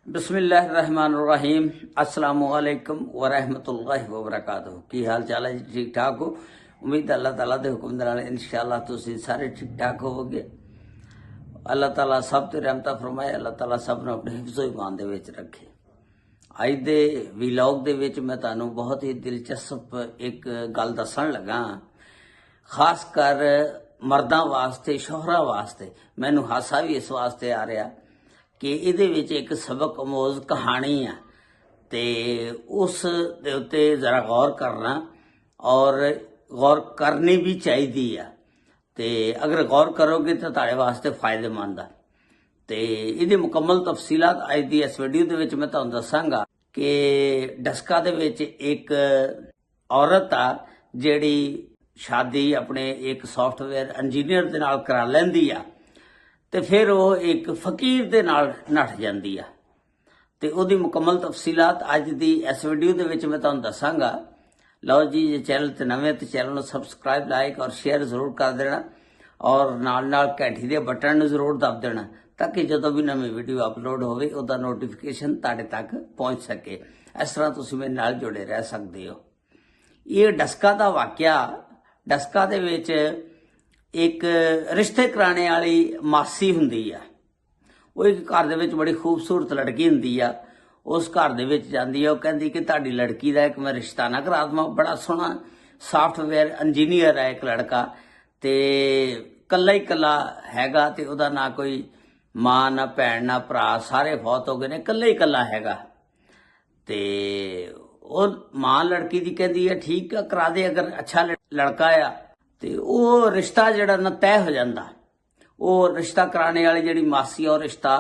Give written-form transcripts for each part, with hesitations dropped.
बिस्मिल्लाहिर्रहमानिर्रहीम अस्सलामुअलैकुम वरहमतुल्लाहि वबरकातुहू। की हाल चाल है जी? ठीक ठाक हो? उम्मीद है अल्लाह ताला दे हुक्म दे नाल इंशाअल्लाह तुसीं सारे ठीक ठाक होवोगे। अल्लाह ताला सब ते रहमत फरमाए, अल्लाह ताला सब नूं अपने हिफ्ज़ो ईमान दे विच रखे। अज दे वीलॉग दे विच मैं तुहानूं बहुत ही दिलचस्प एक गल दस्सण लगा, खास कर मर्दां वास्ते, शोहरां वास्ते। मैनूं हासा भी इस वास्ते आ रहा कि ਇਹਦੇ ਵਿੱਚ ਇੱਕ ਸਬਕ ਅਮੋਜ਼ ਕਹਾਣੀ ਆ ਤੇ ਉਸ ਦੇ ਉੱਤੇ ਜ਼ਰਾ ਗੌਰ ਕਰਨਾ ਔਰ ਗੌਰ ਕਰਨੀ ਵੀ ਚਾਹੀਦੀ ਆ ਤੇ ਅਗਰ ਗੌਰ ਕਰੋਗੇ ਤਾਂ ਤੁਹਾਡੇ ਵਾਸਤੇ ਫਾਇਦੇਮੰਦ ਆ। ਤੇ ਇਹਦੀ ਮੁਕੰਮਲ ਤਫਸੀਲਾਤ ਅੱਜ ਦੀ ਇਸ ਵੀਡੀਓ ਦੇ ਵਿੱਚ ਮੈਂ ਤੁਹਾਨੂੰ ਦੱਸਾਂਗਾ ਕਿ ਡਸਕਾ ਦੇ ਵਿੱਚ ਇੱਕ ਔਰਤ ਆ ਜਿਹੜੀ ਸ਼ਾਦੀ ਆਪਣੇ ਇੱਕ ਸੌਫਟਵੇਅਰ ਇੰਜੀਨੀਅਰ ਦੇ ਨਾਲ ਕਰਾ ਲੈਂਦੀ ਆ ਤੇ ਫਿਰ ਉਹ ਇੱਕ ਫਕੀਰ ਦੇ ਨਾਲ ਨੱਠ ਜਾਂਦੀ ਆ ਤੇ ਉਹਦੀ ਮੁਕੰਮਲ ਤਫਸੀਲਾਤ ਅੱਜ ਦੀ ਇਸ ਵੀਡੀਓ ਦੇ ਵਿੱਚ ਮੈਂ ਤੁਹਾਨੂੰ ਦੱਸਾਂਗਾ। ਲਓ ਜੀ, ਜੇ ਚੈਨਲ ਤੇ ਨਵੇਂ ਤੇ ਚੈਨਲ ਨੂੰ ਸਬਸਕ੍ਰਾਈਬ, ਲਾਈਕ ਔਰ ਸ਼ੇਅਰ ਜ਼ਰੂਰ ਕਰ ਦੇਣਾ ਔਰ ਨਾਲ ਘੰਟੀ ਦੇ ਬਟਨ ਨੂੰ ਜ਼ਰੂਰ ਦਬ ਦੇਣਾ ਤਾਂ ਕਿ ਜਦੋਂ ਵੀ ਨਵੀਂ ਵੀਡੀਓ ਅਪਲੋਡ ਹੋਵੇ ਉਹਦਾ ਨੋਟੀਫਿਕੇਸ਼ਨ ਤੁਹਾਡੇ ਤੱਕ ਪਹੁੰਚ ਸਕੇ। ਇਸ ਤਰ੍ਹਾਂ ਤੁਸੀਂ ਮੇਰੇ ਨਾਲ ਜੁੜੇ ਰਹਿ ਸਕਦੇ ਹੋ। ਇਹ ਡਸਕਾ ਦਾ ਵਾਕਿਆ, ਡਸਕਾ ਦੇ ਵਿੱਚ ਇੱਕ ਰਿਸ਼ਤੇ ਕਰਾਣੇ ਵਾਲੀ ਮਾਸੀ ਹੁੰਦੀ ਆ। ਉਹ ਇੱਕ ਘਰ ਦੇ ਵਿੱਚ ਬੜੀ ਖੂਬਸੂਰਤ ਲੜਕੀ ਹੁੰਦੀ ਆ। ਉਸ ਘਰ ਦੇ ਵਿੱਚ ਜਾਂਦੀ ਆ, ਉਹ ਕਹਿੰਦੀ ਕਿ ਤੁਹਾਡੀ ਲੜਕੀ ਦਾ ਇੱਕ ਮੈਂ ਰਿਸ਼ਤਾ ਨਾ ਕਰਾ ਦੇਵਾਂ। ਬੜਾ ਸੋਹਣਾ ਸਾਫਟਵੇਅਰ ਇੰਜੀਨੀਅਰ ਹੈ ਇੱਕ ਲੜਕਾ ਤੇ ਕੱਲਾ ਹੀ ਕੱਲਾ ਹੈਗਾ ਤੇ ਉਹਦਾ ਨਾ ਕੋਈ ਮਾਂ ਨਾ ਭੈਣ ਨਾ ਭਰਾ, ਸਾਰੇ ਫੌਤ ਹੋ ਗਏ ਨੇ, ਕੱਲਾ ਹੀ ਕੱਲਾ ਹੈਗਾ। ਤੇ ਉਹ ਮਾਂ ਲੜਕੀ ਦੀ ਕਹਿੰਦੀ ਹੈ ਠੀਕ ਆ ਕਰਾ ਦੇ, ਅਗਰ ਅੱਛਾ ਲੜਕਾ ਆ ਤੇ ਉਹ ਰਿਸ਼ਤਾ ਜਿਹੜਾ ਨਾ ਤੈਅ ਹੋ ਜਾਂਦਾ। ਉਹ ਰਿਸ਼ਤਾ ਕਰਾਣੇ ਵਾਲੀ ਜਿਹੜੀ ਮਾਸੀ ਆ ਉਹ ਰਿਸ਼ਤਾ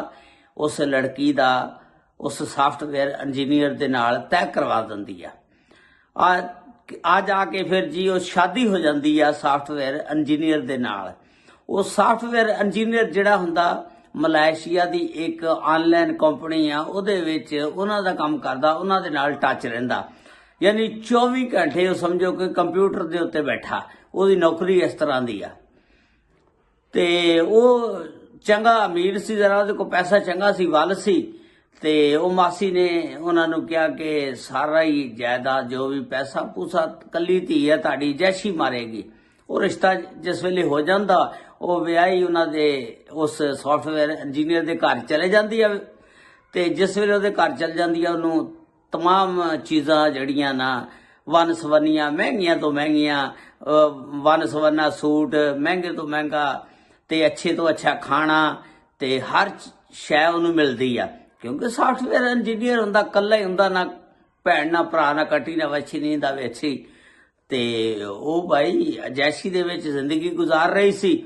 ਉਸ ਲੜਕੀ ਦਾ ਉਸ ਸਾਫਟਵੇਅਰ ਇੰਜੀਨੀਅਰ ਦੇ ਨਾਲ ਤੈਅ ਕਰਵਾ ਦਿੰਦੀ ਆ ਜਾ ਕੇ ਫਿਰ ਜੀ ਉਹ ਸ਼ਾਦੀ ਹੋ ਜਾਂਦੀ ਆ ਸਾਫਟਵੇਅਰ ਇੰਜੀਨੀਅਰ ਦੇ ਨਾਲ। ਉਹ ਸਾਫਟਵੇਅਰ ਇੰਜੀਨੀਅਰ ਜਿਹੜਾ ਹੁੰਦਾ ਮਲੇਸ਼ੀਆ ਦੀ ਇੱਕ ਆਨਲਾਈਨ ਕੰਪਨੀ ਆ, ਉਹਦੇ ਵਿੱਚ ਉਹਨਾਂ ਦਾ ਕੰਮ ਕਰਦਾ, ਉਹਨਾਂ ਦੇ ਨਾਲ ਟੱਚ ਰਹਿੰਦਾ। ਯਾਨੀ 24 ਘੰਟੇ ਉਹ ਸਮਝੋ ਕਿ ਕੰਪਿਊਟਰ ਦੇ ਉੱਤੇ ਬੈਠਾ। ਉਹਦੀ ਨੌਕਰੀ ਇਸ ਤਰ੍ਹਾਂ ਦੀ ਆ ਤੇ ਉਹ ਚੰਗਾ ਅਮੀਰ ਸੀ, ਜ਼ਰਾ ਉਹਦੇ ਕੋਲ ਪੈਸਾ ਚੰਗਾ ਸੀ, ਵੱਲ ਸੀ। ਤੇ ਉਹ ਮਾਸੀ ਨੇ ਉਹਨਾਂ ਨੂੰ ਕਿਹਾ ਕਿ ਸਾਰਾ ਹੀ ਜਾਇਦਾਦ ਜੋ ਵੀ ਪੈਸਾ ਪੂਸਾ ਕੱਲੀ ਧੀ ਹੈ ਤੁਹਾਡੀ ਜੈਸ਼ੀ ਮਾਰੇਗੀ। ਉਹ ਰਿਸ਼ਤਾ ਜਿਸ ਵੇਲੇ ਹੋ ਜਾਂਦਾ ਉਹ ਵਿਆਹੀ ਉਹਨਾਂ ਦੇ ਉਸ ਸੌਫਟਵੇਅਰ ਇੰਜੀਨੀਅਰ ਦੇ ਘਰ ਚਲੇ ਜਾਂਦੀ ਆ ਤੇ ਜਿਸ ਵੇਲੇ ਉਹਦੇ ਘਰ ਚਲ ਜਾਂਦੀ ਆ ਉਹਨੂੰ तमाम चीज़ां जड़ियां ना वन सवनियां, महंगियां तो महंगियां, वन सवना सूट, महंगे तो महंगा ते अच्छे तो अच्छा खाना ते हर शै उन्होंने मिलती आ क्योंकि सॉफ्टवेयर इंजीनियर हुंदा कल्ला ही हुंदा, ना भैन ना भरा ना कटी ना वच्छी नींद आवे अच्छी। ते ओ भाई अजैशी दे विच जिंदगी गुजार रही सी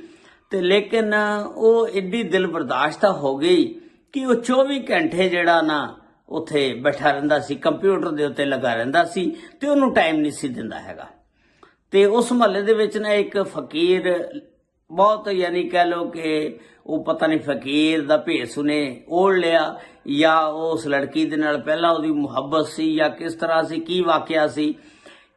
ते लेकिन वो एडी दिल बर्दाश्त हो गई कि वो 24 घंटे जड़ा ना ਉੱਥੇ ਬੈਠਾ ਰਹਿੰਦਾ ਸੀ, ਕੰਪਿਊਟਰ ਦੇ ਉੱਤੇ ਲੱਗਾ ਰਹਿੰਦਾ ਸੀ ਤੇ ਉਹਨੂੰ ਟਾਈਮ ਨਹੀਂ ਸੀ ਦਿੰਦਾ ਹੈਗਾ। ਤੇ ਉਸ ਮਹੱਲੇ ਦੇ ਵਿੱਚ ਨਾ ਇੱਕ ਫਕੀਰ ਬਹੁਤ, ਯਾਨੀ ਕਹਿ ਲਓ ਕਿ ਉਹ ਪਤਾ ਨਹੀਂ ਫਕੀਰ ਦਾ ਭੇਸ ਉਹਨੇ ਓੜ ਲਿਆ ਜਾਂ ਉਸ ਲੜਕੀ ਦੇ ਨਾਲ ਪਹਿਲਾਂ ਉਹਦੀ ਮੁਹੱਬਤ ਸੀ ਜਾਂ ਕਿਸ ਤਰ੍ਹਾਂ ਸੀ, ਕੀ ਵਾਕਿਆ ਸੀ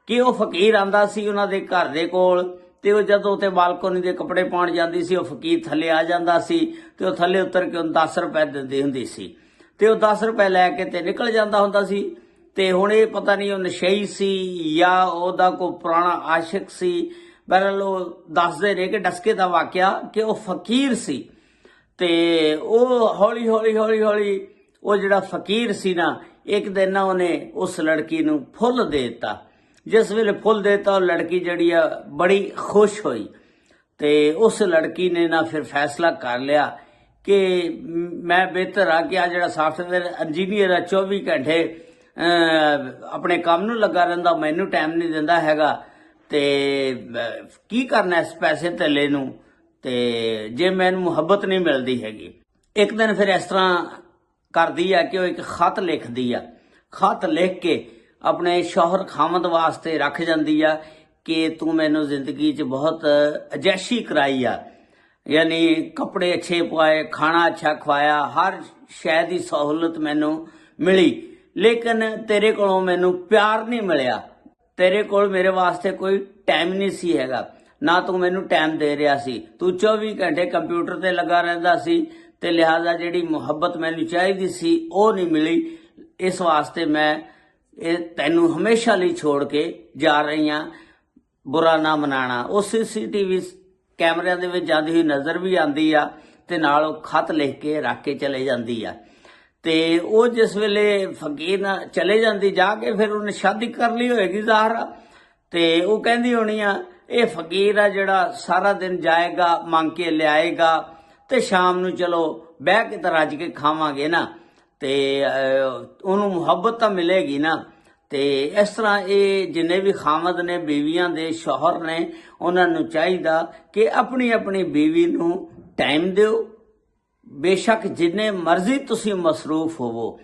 ਕਿ ਉਹ ਫਕੀਰ ਆਂਦਾ ਸੀ ਉਹਨਾਂ ਦੇ ਘਰ ਦੇ ਕੋਲ ਤੇ ਉਹ ਜਦੋਂ ਉੱਤੇ ਬਾਲਕੋਨੀ ਦੇ ਕੱਪੜੇ ਪਾਉਣ ਜਾਂਦੀ ਸੀ ਉਹ ਫਕੀਰ ਥੱਲੇ ਆ ਜਾਂਦਾ ਸੀ ਤੇ ਉਹ ਥੱਲੇ ਉਤਰ ਕੇ ਉਹਨੂੰ 10 ਰੁਪਏ ਦਿੰਦੀ ਹੁੰਦੀ ਸੀ ਤੇ ਉਹ 10 ਰੁਪਏ ਲੈ ਕੇ ਤੇ ਨਿਕਲ ਜਾਂਦਾ ਹੁੰਦਾ ਸੀ। ਤੇ ਹੁਣ ਇਹ ਪਤਾ ਨਹੀਂ ਉਹ ਨਸ਼ਈ ਸੀ ਜਾਂ ਉਹਦਾ ਕੋਈ ਪੁਰਾਣਾ ਆਸ਼ਿਕ ਸੀ। ਬਹਰਹਾਲ ਉਹ ਦੱਸਦੇ ਨੇ ਕਿ ਡਸਕੇ ਦਾ ਵਾਕਿਆ ਕਿ ਉਹ ਫਕੀਰ ਸੀ ਤੇ ਉਹ ਹੌਲੀ ਹੌਲੀ ਉਹ ਜਿਹੜਾ ਫਕੀਰ ਸੀ ਨਾ, ਇੱਕ ਦਿਨ ਨਾ ਉਹਨੇ ਉਸ ਲੜਕੀ ਨੂੰ ਫੁੱਲ ਦੇ ਦਿੱਤਾ। ਜਿਸ ਵੇਲੇ ਫੁੱਲ ਦੇ ਦਿੱਤਾ ਉਹ ਲੜਕੀ ਜਿਹੜੀ ਆ ਬੜੀ ਖੁਸ਼ ਹੋਈ ਤੇ ਉਸ ਲੜਕੀ ਨੇ ਨਾ ਫਿਰ ਫੈਸਲਾ ਕਰ ਲਿਆ ਕਿ ਮੈਂ ਬਿਹਤਰ ਆ ਕਿ ਆ ਜਿਹੜਾ ਸਾਫਟਵੇਅਰ ਇੰਜੀਨੀਅਰ ਆ 24 ਘੰਟੇ ਆਪਣੇ ਕੰਮ ਨੂੰ ਲੱਗਾ ਰਹਿੰਦਾ, ਮੈਨੂੰ ਟਾਈਮ ਨਹੀਂ ਦਿੰਦਾ ਹੈਗਾ ਤੇ ਕੀ ਕਰਨਾ ਇਸ ਪੈਸੇ ਧੇਲੇ ਨੂੰ ਤੇ ਜੇ ਮੈਨੂੰ ਮੁਹੱਬਤ ਨਹੀਂ ਮਿਲਦੀ ਹੈਗੀ। ਇੱਕ ਦਿਨ ਫਿਰ ਇਸ ਤਰ੍ਹਾਂ ਕਰਦੀ ਆ ਕਿ ਉਹ ਇੱਕ ਖਤ ਲਿਖਦੀ ਆ। ਖਤ ਲਿਖ ਕੇ ਆਪਣੇ ਸ਼ੌਹਰ ਖਾਮਦ ਵਾਸਤੇ ਰੱਖ ਜਾਂਦੀ ਆ ਕਿ ਤੂੰ ਮੈਨੂੰ ਜ਼ਿੰਦਗੀ 'ਚ ਬਹੁਤ ਅਜੈਸ਼ੀ ਕਰਾਈ ਆ, यानी कपड़े अच्छे पाए, खाना अच्छा खवाया, हर शै दी सहूलत मैनू मिली, लेकिन तेरे कोलों मैनू प्यार नहीं मिलिया। तेरे कोल मेरे वास्ते कोई टाइम नहीं सी हैगा, ना तू मैनू टाइम दे रहा सी। तू 24 घंटे कंप्यूटर ते लगा रहिंदा सी ਤੇ ਲਿਹਾਜ਼ਾ ਜਿਹੜੀ ਮੁਹੱਬਤ ਮੈਨੂੰ ਚਾਹੀਦੀ ਸੀ ਉਹ ਨਹੀਂ ਮਿਲੀ। ਇਸ ਵਾਸਤੇ ਮੈਂ ਇਹ ਤੈਨੂੰ ਹਮੇਸ਼ਾ ਲਈ ਛੋੜ ਕੇ ਜਾ ਰਹੀ ਹਾਂ, ਬੁਰਾ ਨਾ ਮਨਾਣਾ। ਉਹ CCTV ਕੈਮਰਿਆਂ ਦੇ ਵਿੱਚ ਜਾਂਦੀ ਹੋਈ ਨਜ਼ਰ ਵੀ ਆਉਂਦੀ ਆ ਤੇ ਨਾਲ ਉਹ ਖਤ ਲਿਖ ਕੇ ਰੱਖ ਕੇ ਚਲੇ ਜਾਂਦੀ ਆ। ਤੇ ਉਹ ਜਿਸ ਵੇਲੇ ਫਕੀਰ ਨਾਲ ਚਲੇ ਜਾਂਦੀ ਜਾ ਕੇ, ਫਿਰ ਉਹਨੇ ਸ਼ਾਦੀ ਕਰ ਲਈ ਹੋਏਗੀ ਜ਼ਾਹਰ ਆ, ਤੇ ਉਹ ਕਹਿੰਦੀ ਹੋਣੀ ਆ ਇਹ ਫਕੀਰ ਆ ਜਿਹੜਾ ਸਾਰਾ ਦਿਨ ਜਾਏਗਾ ਮੰਗ ਕੇ ਲਿਆਏਗਾ ਤੇ ਸ਼ਾਮ ਨੂੰ ਚਲੋ ਬਹਿ ਕੇ ਤਾਂ ਰੱਜ ਕੇ ਖਾਵਾਂਗੇ ਨਾ, ਤੇ ਉਹਨੂੰ ਮੁਹੱਬਤ ਤਾਂ ਮਿਲੇਗੀ ਨਾ। ਤੇ ਇਸ ਤਰ੍ਹਾਂ ਇਹ ਜਿੰਨੇ ਵੀ ਖਾਮਦ ਨੇ, ਬੀਵੀਆਂ ਦੇ ਸ਼ੌਹਰ ਨੇ, ਉਹਨਾਂ ਨੂੰ ਚਾਹੀਦਾ ਕਿ ਆਪਣੀ ਆਪਣੀ ਬੀਵੀ ਨੂੰ ਟਾਈਮ ਦਿਓ। ਬੇਸ਼ੱਕ ਜਿੰਨੇ ਮਰਜ਼ੀ ਤੁਸੀਂ ਮਸਰੂਫ ਹੋਵੋ,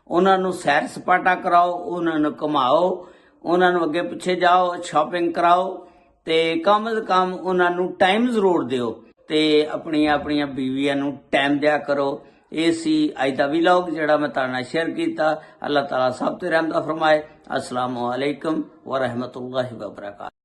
ਉਹਨਾਂ ਨੂੰ ਸੈਰ ਸਪਾਟਾ ਕਰਾਓ, ਉਹਨਾਂ ਨੂੰ ਘੁਮਾਓ, ਉਹਨਾਂ ਨੂੰ ਅੱਗੇ ਪਿੱਛੇ ਜਾਓ, ਸ਼ਾਪਿੰਗ ਕਰਾਓ, ਤੇ ਕਮ ਅਜ਼ ਕਮ ਉਹਨਾਂ ਨੂੰ ਟਾਈਮ ਜ਼ਰੂਰ ਦਿਓ ਤੇ ਆਪਣੀਆਂ ਬੀਵੀਆਂ ਨੂੰ ਟਾਈਮ ਦਿਆ ਕਰੋ। ਇਹ ਸੀ ਅੱਜ ਦਾ ਵਲੌਗ ਜਿਹੜਾ ਮੈਂ ਤੁਹਾਡੇ ਨਾਲ ਸ਼ੇਅਰ ਕੀਤਾ। ਅੱਲਾਹ ਤਾਲਾ ਸਭ ਤੇ ਰਹਿਮਤ ਫਰਮਾਏ। अस्सलामु अलैकुम व रहमतुल्लाहि व बरकातहू।